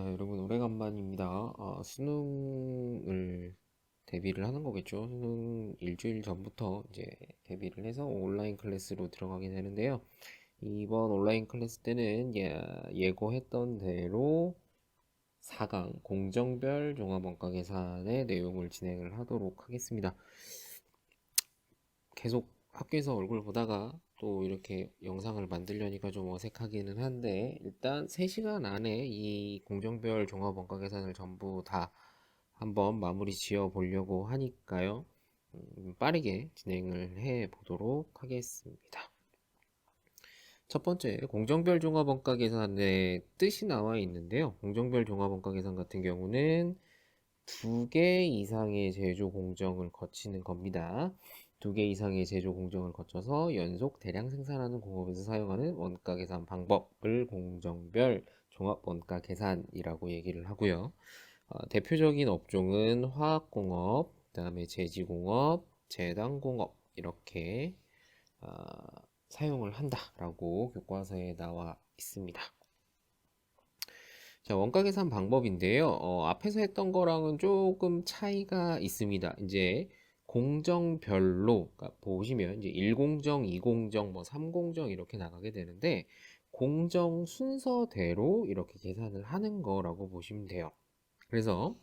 여러분 오래간만입니다. 수능을 대비를 하는 거겠죠. 수능 일주일 전부터 이제 대비를 해서 온라인 클래스로 들어가게 되는데요. 이번 온라인 클래스 때는 예고했던 대로 4강 공정별 종합원가 계산의 내용을 진행을 하도록 하겠습니다. 계속 학교에서 얼굴 보다가 또 이렇게 영상을 만들려니까 좀 어색하기는 한데, 일단 3시간 안에 이 공정별 종합원가 계산을 전부 다 한번 마무리 지어 보려고 하니까요. 빠르게 진행을 해 보도록 하겠습니다. 첫 번째, 공정별 종합원가 계산의 뜻이 나와 있는데요. 공정별 종합원가 계산 같은 경우는 2개 이상의 제조 공정을 거치는 겁니다. 2개 이상의 제조 공정을 거쳐서 연속 대량 생산하는 공업에서 사용하는 원가 계산 방법을 공정별 종합 원가 계산이라고 얘기를 하고요. 대표적인 업종은 화학공업, 그다음에 제지공업, 제당공업 이렇게 어, 사용을 한다라고 교과서에 나와 있습니다. 자, 원가 계산 방법인데요. 앞에서 했던 거랑은 조금 차이가 있습니다. 이제 공정별로, 그러니까 보시면 이제 1공정, 2공정, 뭐 3공정 이렇게 나가게 되는데, 공정 순서대로 이렇게 계산을 하는 거라고 보시면 돼요. 그래서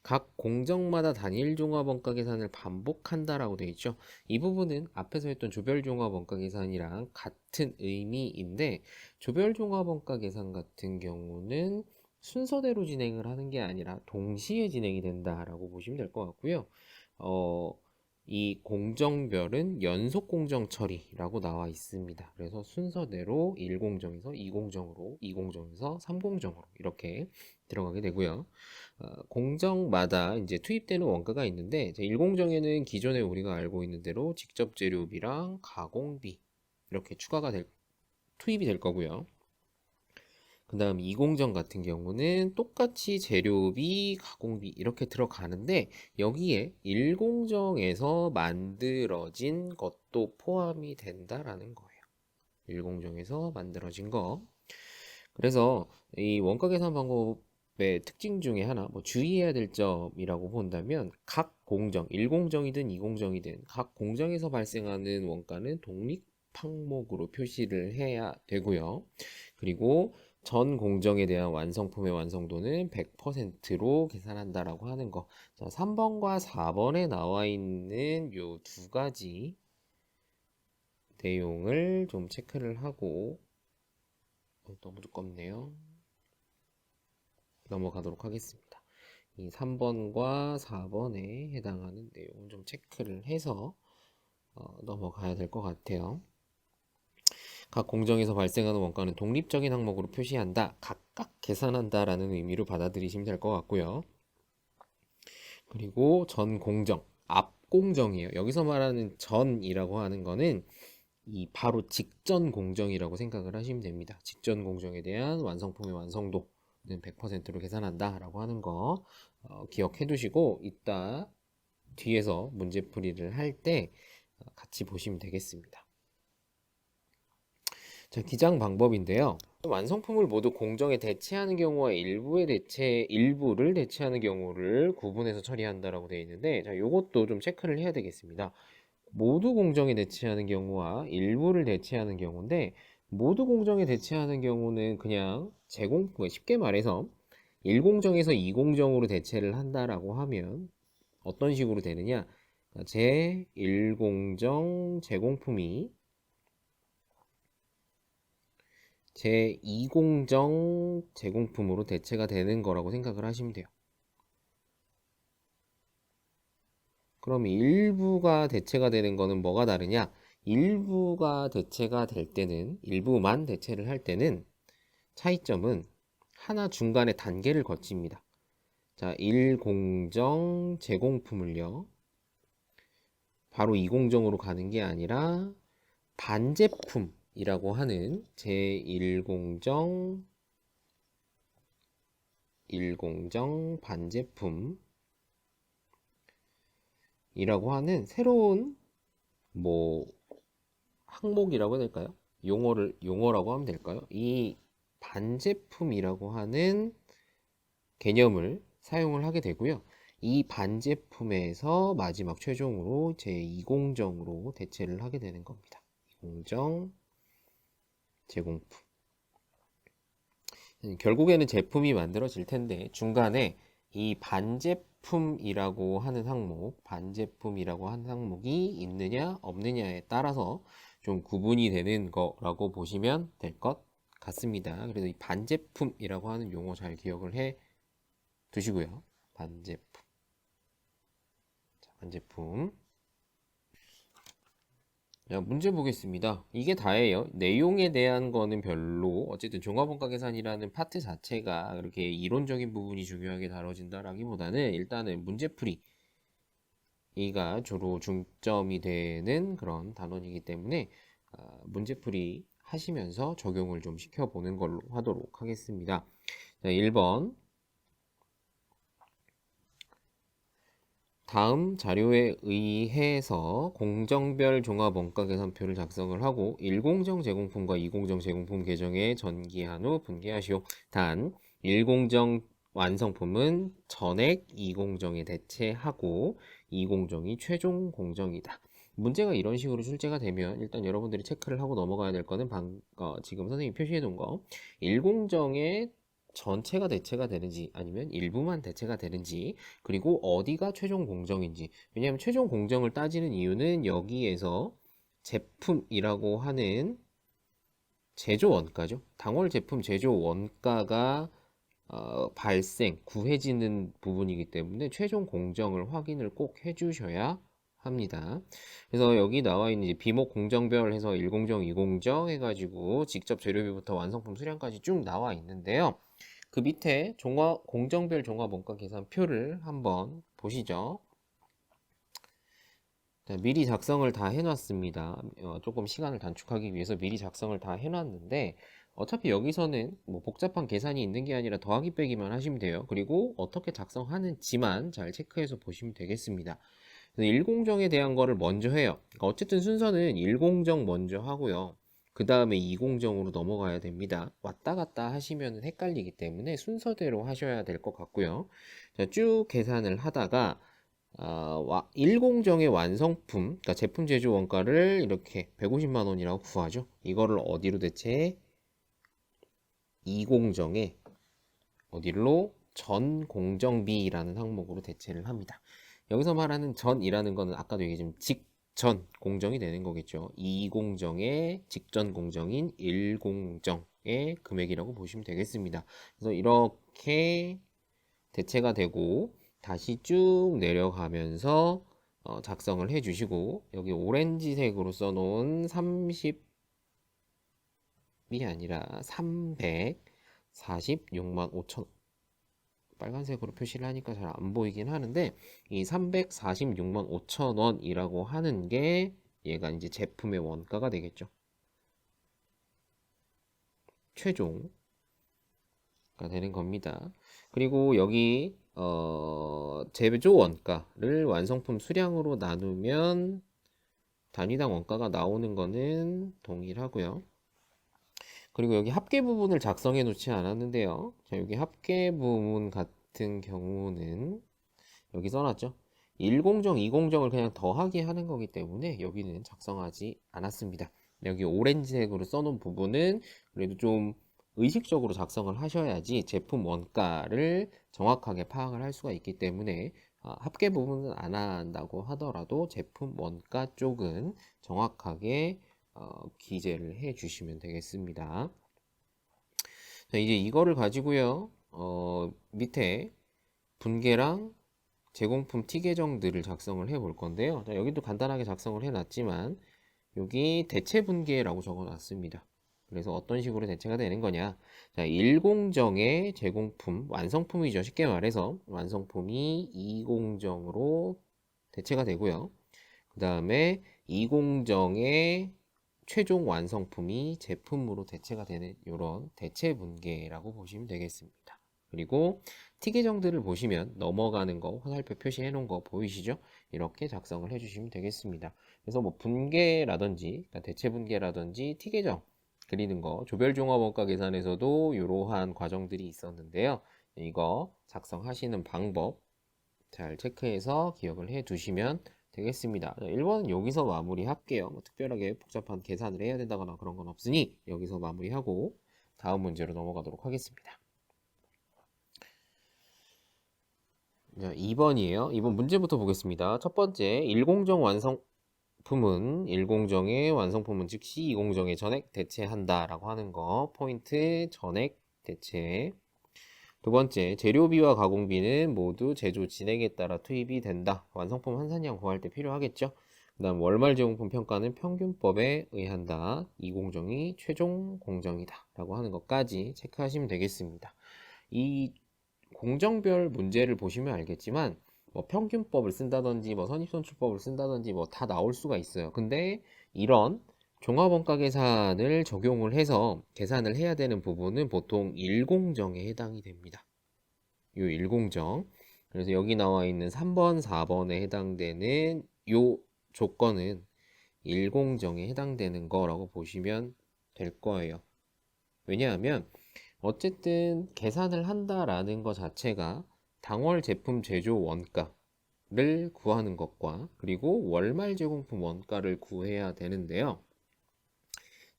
각 공정마다 단일 종합 원가 계산을 반복한다라고 되어 있죠. 이 부분은 앞에서 했던 조별 종합 원가 계산이랑 같은 의미인데, 조별 종합 원가 계산 같은 경우는 순서대로 진행을 하는 게 아니라 동시에 진행이 된다라고 보시면 될 것 같고요. 어, 이 공정별은 연속 공정 처리라고 나와 있습니다. 그래서 순서대로 1공정에서 2공정으로, 2공정에서 3공정으로 이렇게 들어가게 되고요. 공정마다 이제 투입되는 원가가 있는데, 이제 1공정에는 기존에 우리가 알고 있는 대로 직접 재료비랑 가공비 이렇게 투입이 될 거고요. 그 다음 2공정 같은 경우는 똑같이 재료비, 가공비 이렇게 들어가는데, 여기에 1공정에서 만들어진 것도 포함이 된다라는 거예요. 1공정에서 만들어진 거. 그래서 이 원가 계산 방법의 특징 중에 하나, 뭐 주의해야 될 점이라고 본다면, 각 공정, 1공정이든 2공정이든 각 공정에서 발생하는 원가는 독립 항목으로 표시를 해야 되고요. 그리고 전 공정에 대한 완성품의 완성도는 100%로 계산한다라고 하는 거. 자, 3번과 4번에 나와 있는 요 두 가지 내용을 좀 체크를 하고, 너무 두껍네요. 넘어가도록 하겠습니다. 이 3번과 4번에 해당하는 내용을 좀 체크를 해서 넘어가야 될 것 같아요. 각 공정에서 발생하는 원가는 독립적인 항목으로 표시한다, 각각 계산한다라는 의미로 받아들이시면 될 것 같고요. 그리고 전 공정, 앞 공정이에요. 여기서 말하는 전이라고 하는 거는 이 바로 직전 공정이라고 생각을 하시면 됩니다. 직전 공정에 대한 완성품의 완성도는 100%로 계산한다라고 하는 거 기억해 두시고, 이따 뒤에서 문제풀이를 할 때 같이 보시면 되겠습니다. 자, 기장 방법인데요. 완성품을 모두 공정에 대체하는 경우와 일부를 대체하는 경우를 구분해서 처리한다라고 되어 있는데, 자, 요것도 좀 체크를 해야 되겠습니다. 모두 공정에 대체하는 경우와 일부를 대체하는 경우인데, 모두 공정에 대체하는 경우는 그냥 쉽게 말해서 1공정에서 2공정으로 대체를 한다라고 하면 어떤 식으로 되느냐? 제1공정 제공품이 제2공정 제공품으로 대체가 되는 거라고 생각을 하시면 돼요. 그럼 일부가 대체가 되는 거는 뭐가 다르냐? 일부가 대체가 될 때는, 일부만 대체를 할 때는 차이점은 하나 중간에 단계를 거칩니다. 자, 1공정 제공품을요, 바로 2공정으로 가는 게 아니라 반제품이라고 하는 제1공정 1공정 반제품이라고 하는 새로운 뭐 항목이라고 해야 될까요? 용어라고 하면 될까요? 이 반제품이라고 하는 개념을 사용을 하게 되고요. 이 반제품에서 마지막 최종으로 제2공정으로 대체를 하게 되는 겁니다. 공정, 제공품. 결국에는 제품이 만들어질 텐데 중간에 이 반제품이라고 하는 항목이 있느냐 없느냐에 따라서 좀 구분이 되는 거라고 보시면 될 것 같습니다. 그래서 이 반제품이라고 하는 용어 잘 기억을 해 두시고요. 반제품. 자, 반제품. 자, 문제 보겠습니다. 이게 다예요. 내용에 대한 거는 별로, 어쨌든 종합원가 계산이라는 파트 자체가 그렇게 이론적인 부분이 중요하게 다뤄진다라기보다는 일단은 문제풀이가 주로 중점이 되는 그런 단원이기 때문에 문제풀이 하시면서 적용을 좀 시켜보는 걸로 하도록 하겠습니다. 자, 1번. 다음 자료에 의해서 공정별 종합원가계산표를 작성을 하고 1공정 제공품과 2공정 제공품 계정에 전기한 후 분계하시오. 단 1공정 완성품은 전액 2공정에 대체하고 2공정이 최종 공정이다. 문제가 이런 식으로 출제가 되면 일단 여러분들이 체크를 하고 넘어가야 될 거는 지금 선생님이 표시해 놓은 거 1공정에 전체가 대체가 되는지 아니면 일부만 대체가 되는지 그리고 어디가 최종 공정인지. 왜냐하면 최종 공정을 따지는 이유는 여기에서 제품이라고 하는 제조 원가죠. 당월 제품 제조 원가가 구해지는 부분이기 때문에 최종 공정을 확인을 꼭 해주셔야 합니다. 그래서 여기 나와 있는 이제 비목 공정별 해서 1공정, 2공정 해가지고 직접 재료비부터 완성품 수량까지 쭉 나와 있는데요. 그 밑에 공정별 종합원가 계산표를 한번 보시죠. 자, 미리 작성을 다 해놨습니다. 조금 시간을 단축하기 위해서 미리 작성을 다 해놨는데 어차피 여기서는 뭐 복잡한 계산이 있는 게 아니라 더하기 빼기만 하시면 돼요. 그리고 어떻게 작성하는지만 잘 체크해서 보시면 되겠습니다. 1공정에 대한 거를 먼저 해요. 그러니까 어쨌든 순서는 1공정 먼저 하고요. 그 다음에 2공정으로 넘어가야 됩니다. 왔다 갔다 하시면 헷갈리기 때문에 순서대로 하셔야 될 것 같고요. 자, 쭉 계산을 하다가 1공정의 완성품, 그러니까 제품 제조 원가를 이렇게 150만 원이라고 구하죠. 이거를 어디로 대체해? 2공정에 어디로? 전 공정비라는 항목으로 대체를 합니다. 여기서 말하는 전이라는 거는 아까도 얘기했지만 직전 공정이 되는 거겠죠. 2공정의 직전 공정인 1공정의 금액이라고 보시면 되겠습니다. 그래서 이렇게 대체가 되고 다시 쭉 내려가면서 작성을 해 주시고 여기 오렌지색으로 써놓은 30이 아니라 346만 5천 빨간색으로 표시를 하니까 잘 안 보이긴 하는데 이 346만 5천 원이라고 하는 게 얘가 이제 제품의 원가가 되겠죠. 최종가 되는 겁니다. 그리고 여기 제조 원가를 완성품 수량으로 나누면 단위당 원가가 나오는 거는 동일하고요. 그리고 여기 합계 부분을 작성해 놓지 않았는데요. 자, 여기 합계 부분 같은 경우는 여기 써놨죠. 1공정, 2공정을 그냥 더하기 하는 거기 때문에 여기는 작성하지 않았습니다. 여기 오렌지색으로 써놓은 부분은 그래도 좀 의식적으로 작성을 하셔야지 제품 원가를 정확하게 파악을 할 수가 있기 때문에 합계 부분은 안 한다고 하더라도 제품 원가 쪽은 정확하게 기재를 해 주시면 되겠습니다. 자, 이제 이거를 가지고요, 밑에 분계랑 제공품 티 계정들을 작성을 해 볼 건데요. 자, 여기도 간단하게 작성을 해 놨지만 여기 대체 분계라고 적어 놨습니다. 그래서 어떤 식으로 대체가 되는 거냐. 자, 1공정의 제공품, 완성품이죠. 쉽게 말해서 완성품이 2공정으로 대체가 되고요. 그 다음에 2공정의 최종 완성품이 제품으로 대체가 되는 이런 대체 분계라고 보시면 되겠습니다. 그리고 티 계정들을 보시면 넘어가는 거 화살표 표시해 놓은 거 보이시죠? 이렇게 작성을 해 주시면 되겠습니다. 그래서 뭐 분계라든지 그러니까 대체 분계라든지 티 계정 그리는 거 조별 종합 원가 계산에서도 이러한 과정들이 있었는데요. 이거 작성하시는 방법 잘 체크해서 기억을 해 두시면 되겠습니다. 1번은 여기서 마무리할게요. 뭐 특별하게 복잡한 계산을 해야 된다거나 그런 건 없으니 여기서 마무리하고 다음 문제로 넘어가도록 하겠습니다. 자, 2번이에요. 2번 문제부터 보겠습니다. 첫 번째, 일공정 완성품은 일공정의 완성품은 즉시 이공정의 전액 대체한다 라고 하는 거 포인트 전액 대체. 두 번째, 재료비와 가공비는 모두 제조 진행에 따라 투입이 된다. 완성품 환산량 구할 때 필요하겠죠. 그 다음 월말 제공품 평가는 평균법에 의한다. 이공정이 최종 공정이다 라고 하는 것까지 체크하시면 되겠습니다. 이 공정별 문제를 보시면 알겠지만 뭐 평균법을 쓴다든지 뭐 선입선출법을 쓴다든지 뭐 다 나올 수가 있어요. 근데 이런 종합원가 계산을 적용을 해서 계산을 해야 되는 부분은 보통 일공정에 해당이 됩니다. 요 일공정. 그래서 여기 나와 있는 3번, 4번에 해당되는 요 조건은 일공정에 해당되는 거라고 보시면 될 거예요. 왜냐하면 어쨌든 계산을 한다라는 것 자체가 당월 제품 제조 원가를 구하는 것과 그리고 월말 제공품 원가를 구해야 되는데요.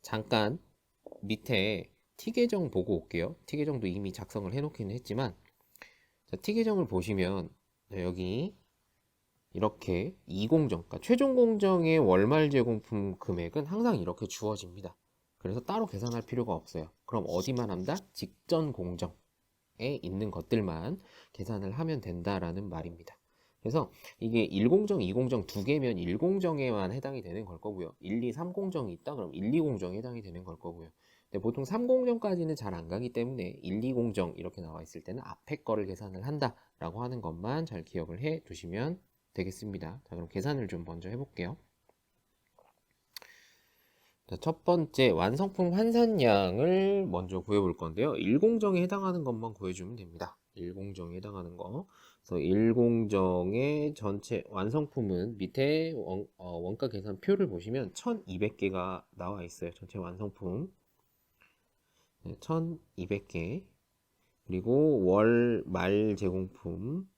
잠깐 밑에 T계정 보고 올게요. T계정도 이미 작성을 해놓기는 했지만 자, T계정을 보시면 여기 이렇게 이공정, 그러니까 최종 공정의 월말 제공품 금액은 항상 이렇게 주어집니다. 그래서 따로 계산할 필요가 없어요. 그럼 어디만 한다? 직전 공정에 있는 것들만 계산을 하면 된다라는 말입니다. 그래서 이게 1공정, 2공정 두 개면 1공정에만 해당이 되는 걸 거고요. 1, 2, 3공정이 있다? 그럼 1, 2공정에 해당이 되는 걸 거고요. 근데 보통 3공정까지는 잘 안 가기 때문에 1, 2공정 이렇게 나와 있을 때는 앞에 거를 계산을 한다라고 하는 것만 잘 기억을 해 두시면 되겠습니다. 자, 그럼 계산을 좀 먼저 해볼게요. 자, 첫 번째 완성품 환산량을 먼저 구해볼 건데요. 1공정에 해당하는 것만 구해주면 됩니다. 1공정에 해당하는 거. 그래서 1공정의 전체 완성품은 밑에 원가 계산표를 보시면 1200개가 나와 있어요. 전체 완성품. 네, 1200개. 그리고 월 말 제공품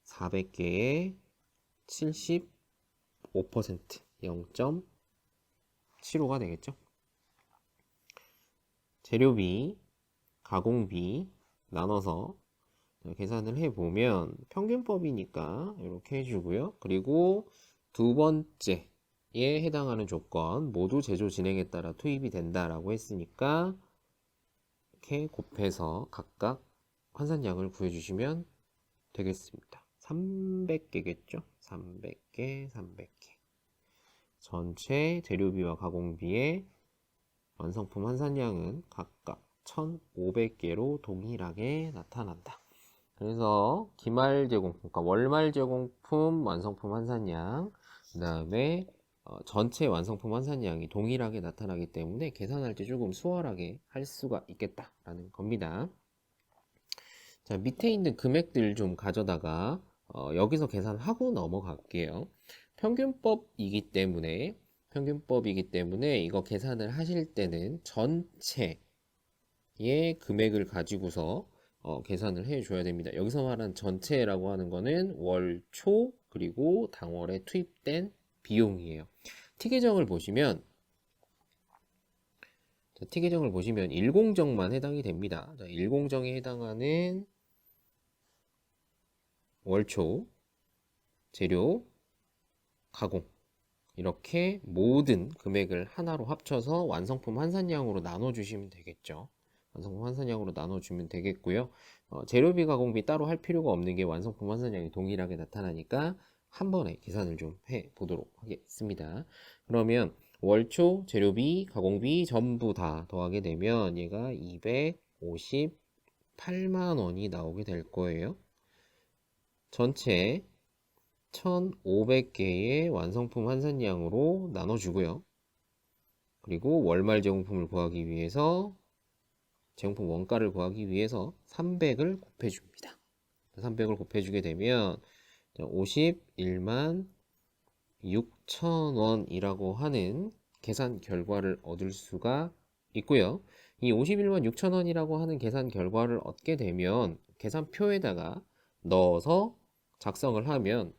400개에 75% 0.75가 되겠죠. 재료비, 가공비 나눠서 계산을 해보면 평균법이니까 이렇게 해주고요. 그리고 두 번째에 해당하는 조건 모두 제조 진행에 따라 투입이 된다라고 했으니까 이렇게 곱해서 각각 환산량을 구해주시면 되겠습니다. 300개겠죠? 300개, 300개. 전체 재료비와 가공비의 완성품 환산량은 각각 1500개로 동일하게 나타난다. 그래서 기말 제공품, 그러니까 월말 제공품 완성품 환산량, 그 다음에 전체 완성품 환산량이 동일하게 나타나기 때문에 계산할 때 조금 수월하게 할 수가 있겠다라는 겁니다. 자, 밑에 있는 금액들 좀 가져다가 여기서 계산하고 넘어갈게요. 평균법이기 때문에 이거 계산을 하실 때는 전체의 금액을 가지고서 계산을 해줘야 됩니다. 여기서 말하는 전체라고 하는 거는 월, 초, 그리고 당월에 투입된 비용이에요. T계정을 보시면 T계정을 보시면 일공정만 해당이 됩니다. 자, 일공정에 해당하는 월초, 재료, 가공 이렇게 모든 금액을 하나로 합쳐서 완성품 환산량으로 나눠주시면 되겠죠. 완성품 환산량으로 나눠주면 되겠고요. 재료비 가공비 따로 할 필요가 없는 게 완성품 환산량이 동일하게 나타나니까 한 번에 계산을 좀 해보도록 하겠습니다. 그러면 월초, 재료비, 가공비 전부 다 더하게 되면 얘가 258만 원이 나오게 될 거예요. 전체 1500개의 완성품 환산량으로 나눠주고요. 그리고 월말 제공품을 구하기 위해서 제공품 원가를 구하기 위해서 300을 곱해줍니다. 300을 곱해주게 되면 51만 6천 원이라고 하는 계산 결과를 얻을 수가 있고요. 이 51만 6천 원이라고 하는 계산 결과를 얻게 되면 계산표에다가 넣어서 작성을 하면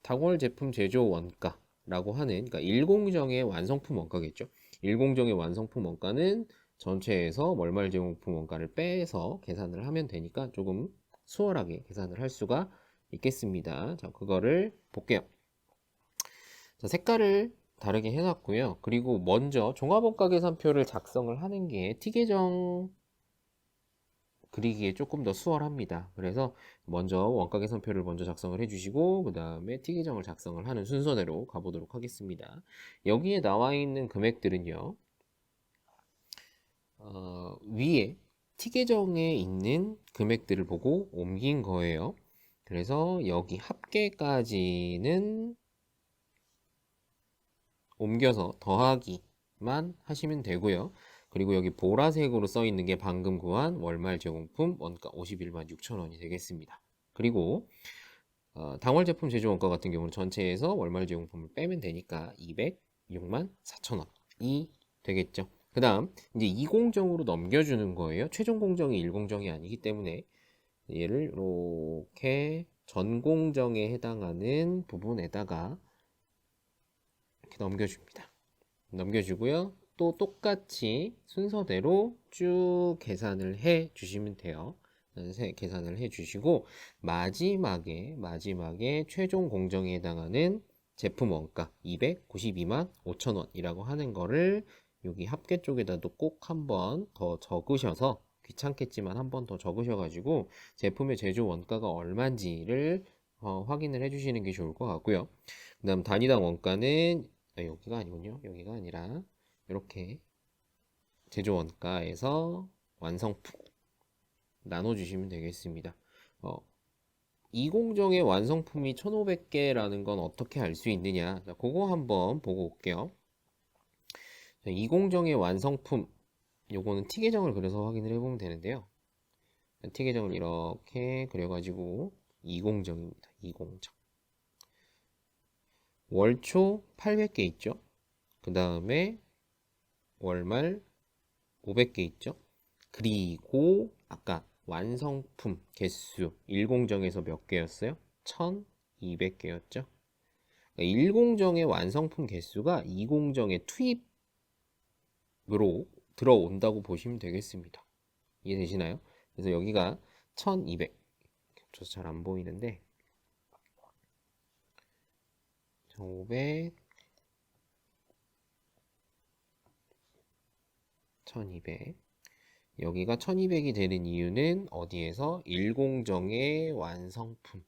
당월 제품 제조 원가라고 하는, 그러니까 일공정의 완성품 원가겠죠. 일공정의 완성품 원가는 전체에서 월말 제공품 원가를 빼서 계산을 하면 되니까 조금 수월하게 계산을 할 수가 있겠습니다. 자, 그거를 볼게요. 자, 색깔을 다르게 해놨고요. 그리고 먼저 종합원가 계산표를 작성을 하는 게 T계정 그리기에 조금 더 수월합니다. 그래서 먼저 원가 계산표를 먼저 작성을 해주시고 그 다음에 T계정을 작성을 하는 순서대로 가보도록 하겠습니다. 여기에 나와 있는 금액들은요, 위에 T계정에 있는 금액들을 보고 옮긴 거예요. 그래서 여기 합계까지는 옮겨서 더하기만 하시면 되고요. 그리고 여기 보라색으로 써 있는 게 방금 구한 월말 제공품 원가 51만 6천 원이 되겠습니다. 그리고 당월 제품 제조 원가 같은 경우는 전체에서 월말 제공품을 빼면 되니까 206만 4천 원이 되겠죠. 그 다음 이제 2공정으로 넘겨주는 거예요. 최종 공정이 1공정이 아니기 때문에 얘를 이렇게 전공정에 해당하는 부분에다가 이렇게 넘겨줍니다. 넘겨주고요. 또 똑같이 순서대로 쭉 계산을 해 주시면 돼요. 계산을 해 주시고 마지막에 최종 공정에 해당하는 제품 원가 292만 5천 원이라고 하는 거를 여기 합계 쪽에다도 꼭 한번 더 적으셔서, 귀찮겠지만 한번 더 적으셔가지고 제품의 제조 원가가 얼마인지를 확인을 해주시는 게 좋을 것 같고요. 그 다음 단위당 원가는 여기가 아니군요. 여기가 아니라 이렇게 제조 원가에서 완성품 나눠주시면 되겠습니다. 2공정의 완성품이 1,500개라는 건 어떻게 알 수 있느냐? 자, 그거 한번 보고 올게요. 2공정의 완성품, 요거는 T계정을 그려서 확인을 해보면 되는데요. T계정을 이렇게 그려가지고 2공정입니다. 2공정. 월초 800개 있죠? 그 다음에 월말 500개 있죠? 그리고 아까 완성품 개수 1공정에서 몇 개였어요? 1200개였죠? 1공정의 완성품 개수가 2공정의 투입으로 들어온다고 보시면 되겠습니다. 이해되시나요? 그래서 여기가 1200, 겹쳐서 잘 안 보이는데 1500, 1200, 여기가 1200이 되는 이유는 어디에서 1공정의 완성품이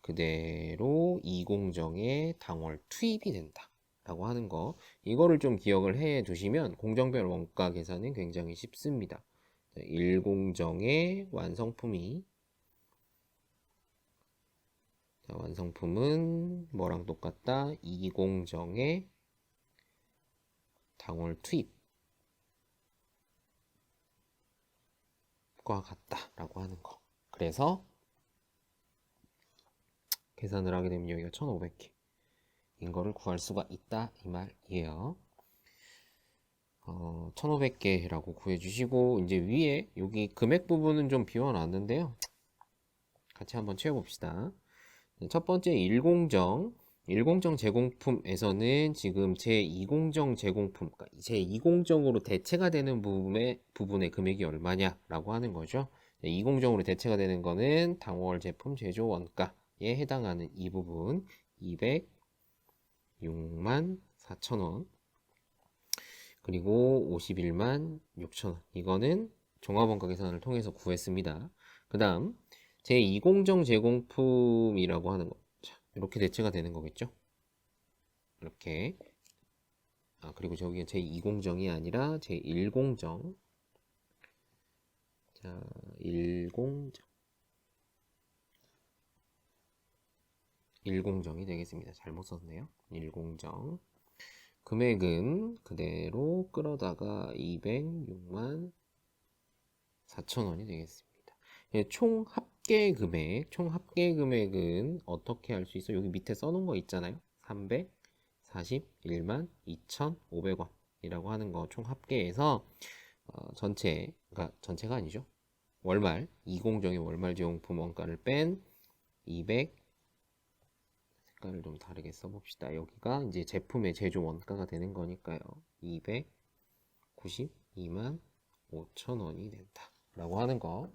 그대로 2공정의 당월 투입이 된다 라고 하는 거, 이거를 좀 기억을 해 두시면 공정별 원가 계산은 굉장히 쉽습니다. 1공정의 완성품은 뭐랑 똑같다? 2공정의 당월 투입과 같다라고 하는 거. 그래서 계산을 하게 되면 여기가 1,500개인 거를 구할 수가 있다 이 말이에요. 1,500개라고 구해주시고 이제 위에 여기 금액 부분은 좀 비워놨는데요. 같이 한번 채워봅시다. 첫 번째 1공정 제공품에서는 지금 제2공정 제공품, 그러니까 제2공정으로 대체가 되는 부분의 금액이 얼마냐라고 하는 거죠. 2공정으로 대체가 되는 거는 당월 제품 제조 원가에 해당하는 이 부분 206만 4천 원, 그리고 51만 6천 원, 이거는 종합원가 계산을 통해서 구했습니다. 그 다음 제2공정 제공품이라고 하는 거, 자, 이렇게 대체가 되는 거겠죠. 이렇게. 그리고 저기 제2공정이 아니라 제1공정. 자, 1공정. 1공정이 되겠습니다. 잘못 썼네요. 1공정. 금액은 그대로 끌어다가 206만 4천 원이 되겠습니다. 총 합계 금액은 어떻게 할 수 있어? 여기 밑에 써놓은 거 있잖아요. 341만 2,500원 원이라고 하는 거 총 합계해서 전체, 그러니까 전체가 아니죠. 월말, 20정의 월말 지용품 원가를 뺀 200, 색깔을 좀 다르게 써봅시다. 여기가 이제 제품의 제조 원가가 되는 거니까요. 292만 5천 원이 된다. 라고 하는 거.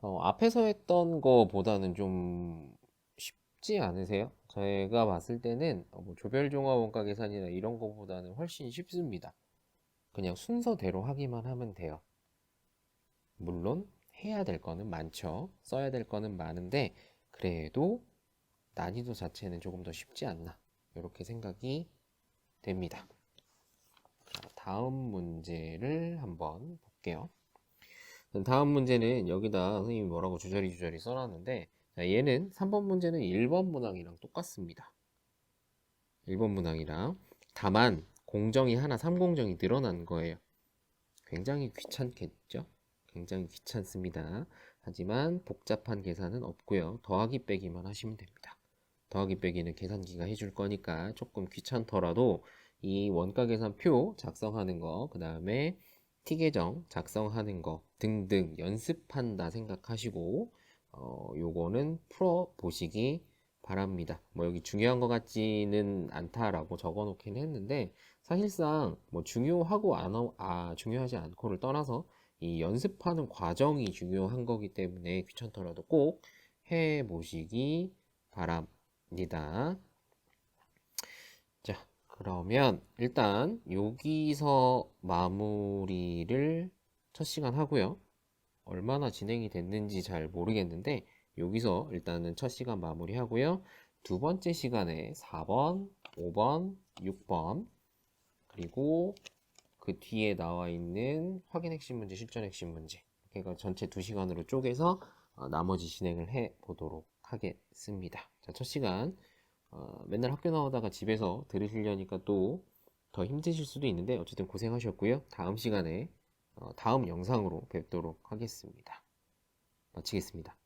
앞에서 했던 거보다는 좀 쉽지 않으세요? 제가 봤을 때는 뭐 조별종합 원가 계산이나 이런 거보다는 훨씬 쉽습니다. 그냥 순서대로 하기만 하면 돼요. 물론 해야 될 거는 많죠. 써야 될 거는 많은데 그래도 난이도 자체는 조금 더 쉽지 않나 이렇게 생각이 됩니다. 자, 다음 문제를 한번 볼게요. 다음 문제는 여기다 선생님이 뭐라고 주저리 써놨는데 자, 얘는 3번 문제는 1번 문항이랑 똑같습니다. 1번 문항이랑 다만 공정이 하나 3공정이 늘어난 거예요. 굉장히 귀찮겠죠? 굉장히 귀찮습니다. 하지만 복잡한 계산은 없고요. 더하기 빼기만 하시면 됩니다. 더하기 빼기는 계산기가 해줄 거니까 조금 귀찮더라도 이 원가 계산표 작성하는 거, 그 다음에 T계정 작성하는 거 등등 연습한다 생각하시고 요거는 풀어 보시기 바랍니다. 뭐 여기 중요한 것 같지는 않다라고 적어 놓긴 했는데 사실상 뭐 중요하고 중요하지 않고를 떠나서 이 연습하는 과정이 중요한 거기 때문에 귀찮더라도 꼭 해 보시기 바랍니다. 자, 그러면 일단 여기서 마무리를 첫 시간 하고요. 얼마나 진행이 됐는지 잘 모르겠는데 여기서 일단은 첫 시간 마무리 하고요. 두 번째 시간에 4번, 5번, 6번 그리고 그 뒤에 나와 있는 확인 핵심 문제, 실전 핵심 문제 그러니까 전체 2시간으로 쪼개서 나머지 진행을 해 보도록 하겠습니다. 자, 첫 시간 맨날 학교 나오다가 집에서 들으시려니까 또 더 힘드실 수도 있는데 어쨌든 고생하셨고요. 다음 시간에 다음 영상으로 뵙도록 하겠습니다. 마치겠습니다.